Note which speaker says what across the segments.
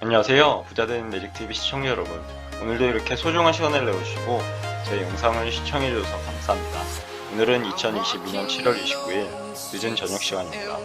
Speaker 1: 안녕하세요. 부자된 매직TV 시청자 여러분. 오늘도 이렇게 소중한 시간을 내주시고 제 영상을 시청해주셔서 감사합니다. 오늘은 2022년 7월 29일 늦은 저녁 시간입니다.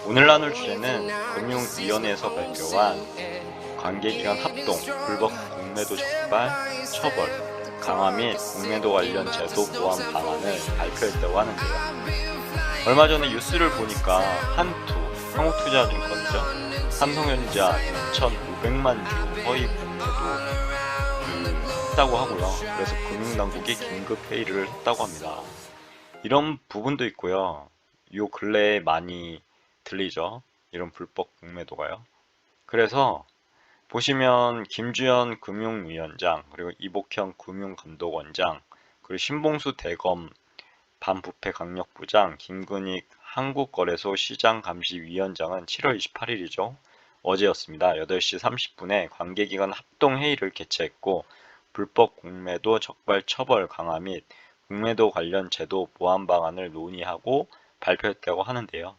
Speaker 1: 오늘 나눌 주제는 금융위원회에서 발표한 관계기관 합동, 불법 공매도 적발, 처벌, 강화 및 공매도 관련 제도 보완 방안을 발표했다고 하는데요. 얼마 전에 뉴스를 보니까 한국투자증권이죠. 삼성전자 2,500만 주 허위 공매도 했다고 하고요. 그래서 금융당국이 긴급 회의를 했다고 합니다. 이런 부분도 있고요. 요 근래에 많이 들리죠. 이런 불법 공매도가요. 그래서 보시면 김주현 금융위원장, 그리고 이복현 금융감독원장, 그리고 신봉수 대검 반부패 강력부장, 김근익 한국거래소 시장감시위원장은 7월 28일이죠. 어제였습니다. 8시 30분에 관계기관 합동회의를 개최했고 불법 공매도 적발 처벌 강화 및 공매도 관련 제도 보완 방안을 논의하고 발표했다고 하는데요.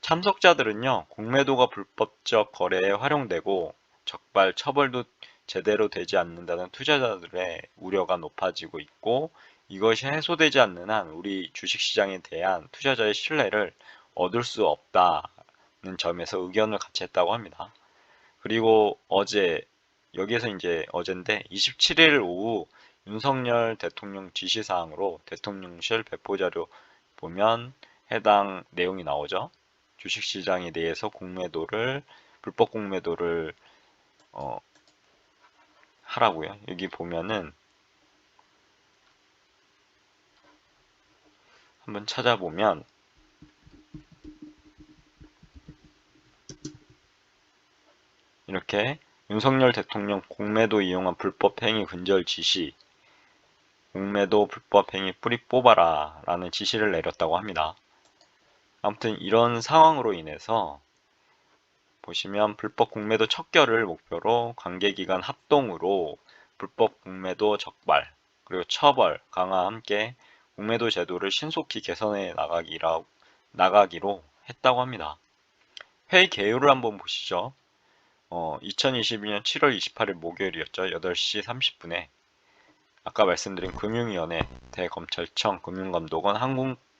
Speaker 1: 참석자들은요, 공매도가 불법적 거래에 활용되고 적발 처벌도 제대로 되지 않는다는 투자자들의 우려가 높아지고 있고, 이것이 해소되지 않는 한 우리 주식시장에 대한 투자자의 신뢰를 얻을 수 없다는 점에서 의견을 같이 했다고 합니다. 그리고 여기에서 이제 어젠데 27일 오후 윤석열 대통령 지시사항으로 대통령실 배포자료 보면 해당 내용이 나오죠. 주식시장에 대해서 불법 공매도를 하라고요. 여기 보면은 한번 찾아보면 이렇게 윤석열 대통령 공매도 이용한 불법 행위 근절 지시, 공매도 불법 행위 뿌리 뽑아라 라는 지시를 내렸다고 합니다. 아무튼 이런 상황으로 인해서 보시면 불법 공매도 척결을 목표로 관계기관 합동으로 불법 공매도 적발, 그리고 처벌, 강화 함께 공매도 제도를 신속히 개선해 나가기로 했다고 합니다. 회의 개요를 한번 보시죠. 2022년 7월 28일 목요일이었죠. 8시 30분에 아까 말씀드린 금융위원회, 대검찰청, 금융감독원,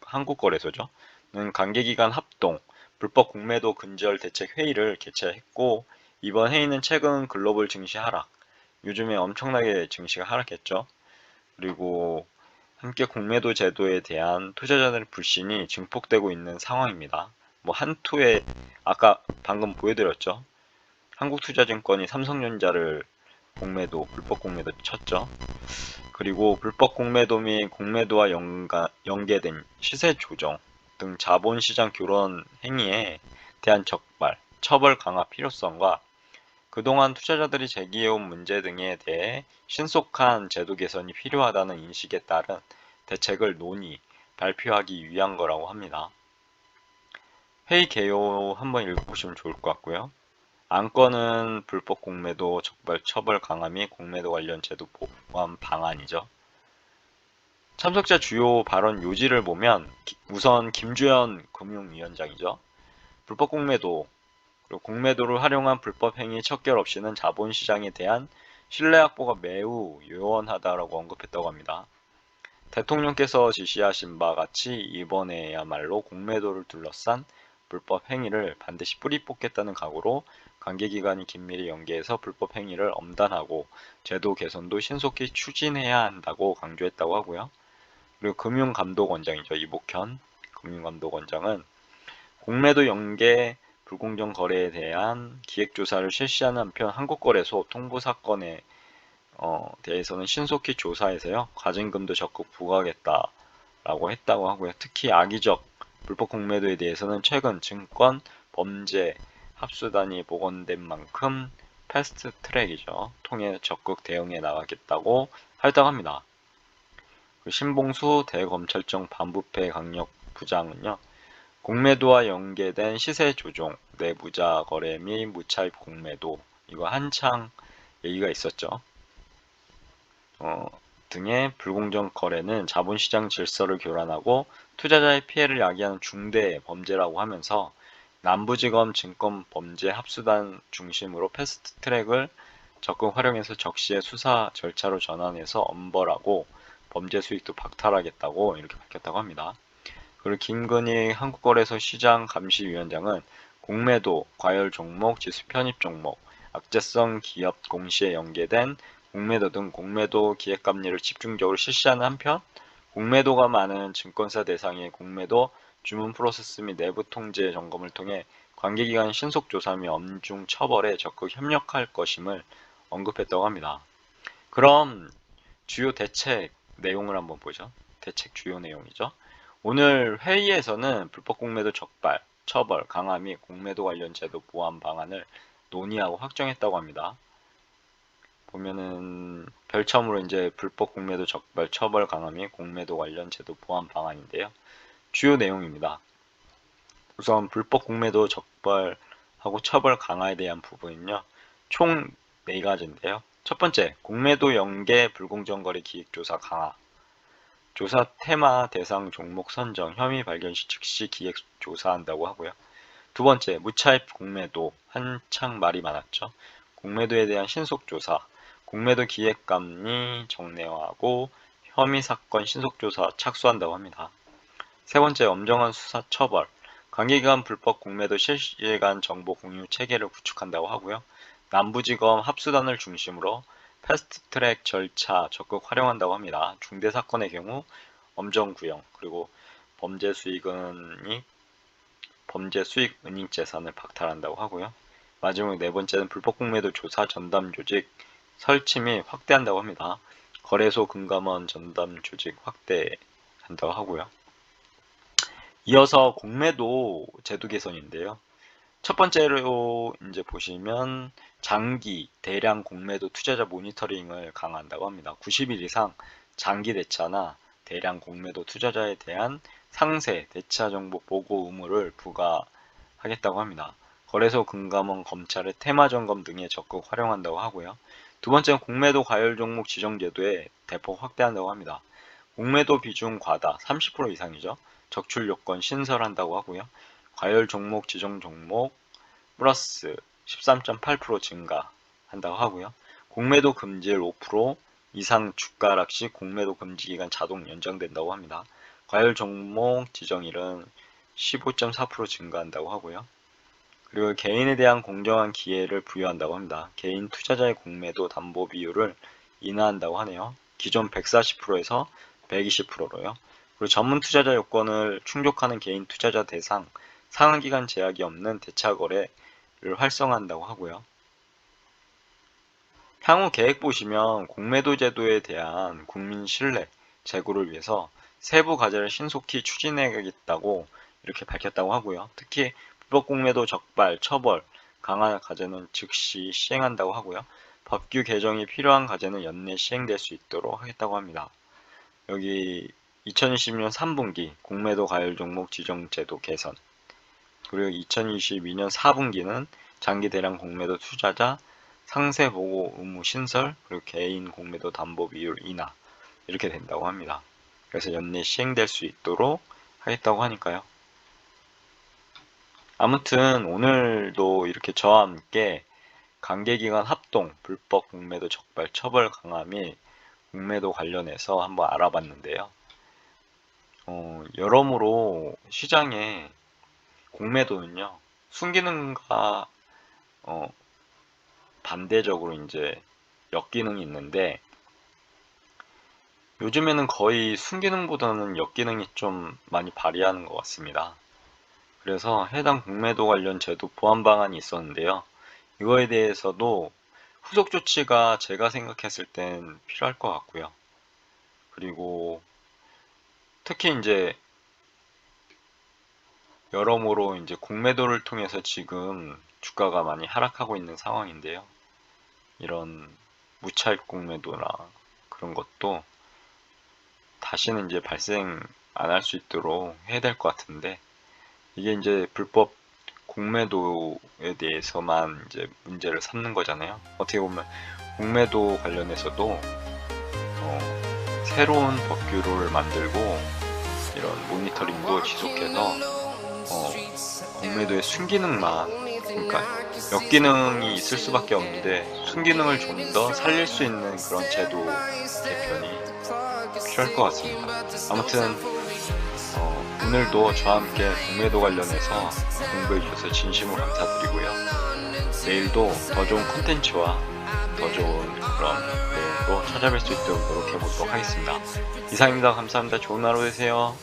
Speaker 1: 한국거래소죠. 는 관계기관 합동, 불법 공매도 근절 대책 회의를 개최했고, 이번 회의는 최근 글로벌 증시 하락, 요즘에 엄청나게 증시가 하락했죠. 그리고 함께 공매도 제도에 대한 투자자들의 불신이 증폭되고 있는 상황입니다. 아까 방금 보여드렸죠. 한국투자증권이 삼성전자를 불법 공매도 쳤죠. 그리고 불법 공매도 및 공매도와 연계된 시세 조정 등 자본시장 교란 행위에 대한 적발, 처벌 강화 필요성과 그동안 투자자들이 제기해온 문제 등에 대해 신속한 제도 개선이 필요하다는 인식에 따른 대책을 발표하기 위한 거라고 합니다. 회의 개요 한번 읽어보시면 좋을 것 같고요. 안건은 불법 공매도 적발 처벌 강화 및 공매도 관련 제도 보완 방안이죠. 참석자 주요 발언 요지를 보면 우선 김주현 금융위원장이죠. 불법 공매도, 그리고 공매도를 활용한 불법 행위 척결 없이는 자본시장에 대한 신뢰 확보가 매우 요원하다라고 언급했다고 합니다. 대통령께서 지시하신 바 같이 이번에야말로 공매도를 둘러싼 불법 행위를 반드시 뿌리 뽑겠다는 각오로 관계기관이 긴밀히 연계해서 불법 행위를 엄단하고 제도 개선도 신속히 추진해야 한다고 강조했다고 하고요. 그리고 금융감독원장이죠. 이복현 금융감독원장은 공매도 연계 불공정 거래에 대한 기획조사를 실시하는 한편 한국거래소 통보 사건에 대해서는 신속히 조사해서요. 과징금도 적극 부과하겠다라고 했다고 하고요. 특히 악의적 불법 공매도에 대해서는 최근 증권 범죄 합수단이 복원된 만큼 패스트 트랙이죠. 통해 적극 대응해 나가겠다고 합니다. 신봉수 대검찰청 반부패 강력부장은요. 공매도와 연계된 시세 조종, 내부자 거래 및 무차입 공매도 이거 한창 얘기가 있었죠. 등의 불공정 거래는 자본시장 질서를 교란하고 투자자의 피해를 야기하는 중대 범죄라고 하면서 남부지검 증권범죄합수단 중심으로 패스트트랙을 적극 활용해서 적시에 수사 절차로 전환해서 엄벌하고 범죄 수익도 박탈하겠다고 이렇게 밝혔다고 합니다. 그리고 김근희 한국거래소 시장 감시위원장은 공매도, 과열 종목, 지수 편입 종목, 악재성 기업 공시에 연계된 공매도 등 공매도 기획감리를 집중적으로 실시하는 한편 공매도가 많은 증권사 대상의 공매도 주문 프로세스 및 내부 통제 점검을 통해 관계기관 신속조사 및 엄중 처벌에 적극 협력할 것임을 언급했다고 합니다. 그럼 주요 대책 내용을 한번 보죠. 대책 주요 내용이죠. 오늘 회의에서는 불법 공매도 적발, 처벌, 강화 및 공매도 관련 제도 보완 방안을 논의하고 확정했다고 합니다. 보면은 별첨으로 이제 불법 공매도 적발, 처벌, 강화 및 공매도 관련 제도 보완 방안인데요. 주요 내용입니다. 우선 불법 공매도 적발하고 처벌 강화에 대한 부분은요. 총 4가지인데요. 첫 번째, 공매도 연계 불공정 거래 기획 조사 강화. 조사 테마 대상 종목 선정, 혐의 발견 시 즉시 기획 조사한다고 하고요. 두 번째, 무차입 공매도. 한창 말이 많았죠. 공매도에 대한 신속 조사, 공매도 기획감리 정례화하고 혐의 사건 신속 조사 착수한다고 합니다. 세 번째, 엄정한 수사 처벌. 관계기관 불법 공매도 실시간 정보 공유 체계를 구축한다고 하고요. 남부지검 합수단을 중심으로 패스트트랙 절차 적극 활용한다고 합니다. 중대 사건의 경우 엄정 구형, 그리고 범죄 수익 은닉 재산을 박탈한다고 하고요. 마지막 네 번째는 불법 공매도 조사 전담 조직 설치 및 확대한다고 합니다. 거래소 금감원 전담 조직 확대한다고 하고요. 이어서 공매도 제도 개선인데요. 첫 번째로 이제 보시면 장기 대량 공매도 투자자 모니터링을 강화한다고 합니다. 90일 이상 장기 대차나 대량 공매도 투자자에 대한 상세 대차 정보 보고 의무를 부과하겠다고 합니다. 거래소 금감원 검찰의 테마 점검 등에 적극 활용한다고 하고요. 두 번째는 공매도 과열 종목 지정 제도에 대폭 확대한다고 합니다. 공매도 비중 과다 30% 이상이죠. 적출 요건 신설한다고 하고요. 과열 종목 지정 종목 플러스 13.8% 증가한다고 하고요. 공매도 금지율 5% 이상 주가 하락 시 공매도 금지 기간 자동 연장된다고 합니다. 과열 종목 지정일은 15.4% 증가한다고 하고요. 그리고 개인에 대한 공정한 기회를 부여한다고 합니다. 개인 투자자의 공매도 담보 비율을 인하한다고 하네요. 기존 140%에서 120%로요. 그리고 전문 투자자 요건을 충족하는 개인 투자자 대상 상한기간 제약이 없는 대차 거래를 활성화한다고 하고요. 향후 계획 보시면 공매도 제도에 대한 국민 신뢰 제고를 위해서 세부 과제를 신속히 추진해야겠다고 이렇게 밝혔다고 하고요. 특히 불법 공매도 적발, 처벌, 강화 과제는 즉시 시행한다고 하고요. 법규 개정이 필요한 과제는 연내 시행될 수 있도록 하겠다고 합니다. 여기 2020년 3분기 공매도 과열 종목 지정 제도 개선, 그리고 2022년 4분기는 장기 대량 공매도 투자자 상세 보고 의무 신설, 그리고 개인 공매도 담보 비율 인하 이렇게 된다고 합니다. 그래서 연내 시행될 수 있도록 하겠다고 하니까요. 아무튼 오늘도 이렇게 저와 함께 관계기관 합동 불법 공매도 적발 처벌 강화 및 공매도 관련해서 한번 알아봤는데요. 여러모로 시장에 공매도는요, 순기능과 반대적으로 이제 역기능이 있는데, 요즘에는 거의 순기능보다는 역기능이 좀 많이 발휘하는 것 같습니다. 그래서 해당 공매도 관련 제도 보완 방안이 있었는데요. 이거에 대해서도 후속 조치가 제가 생각했을 땐 필요할 것 같고요. 그리고 특히 이제 여러모로 이제 공매도를 통해서 지금 주가가 많이 하락하고 있는 상황인데요. 이런 무차입 공매도나 그런 것도 다시는 이제 발생 안 할 수 있도록 해야 될 것 같은데, 이게 이제 불법 공매도에 대해서만 이제 문제를 삼는 거잖아요. 어떻게 보면 공매도 관련해서도 새로운 법규를 만들고 이런 모니터링도 지속해서 공매도의 순기능만, 그러니까 역기능이 있을 수밖에 없는데 순기능을 좀 더 살릴 수 있는 그런 제도 개편이 필요할 것 같습니다. 아무튼 오늘도 저와 함께 공매도 관련해서 공부해 주셔서 진심으로 감사드리고요. 내일도 더 좋은 콘텐츠와 더 좋은 그런 내용으로 찾아뵐 수 있도록 노력해 보도록 하겠습니다. 이상입니다. 감사합니다. 좋은 하루 되세요.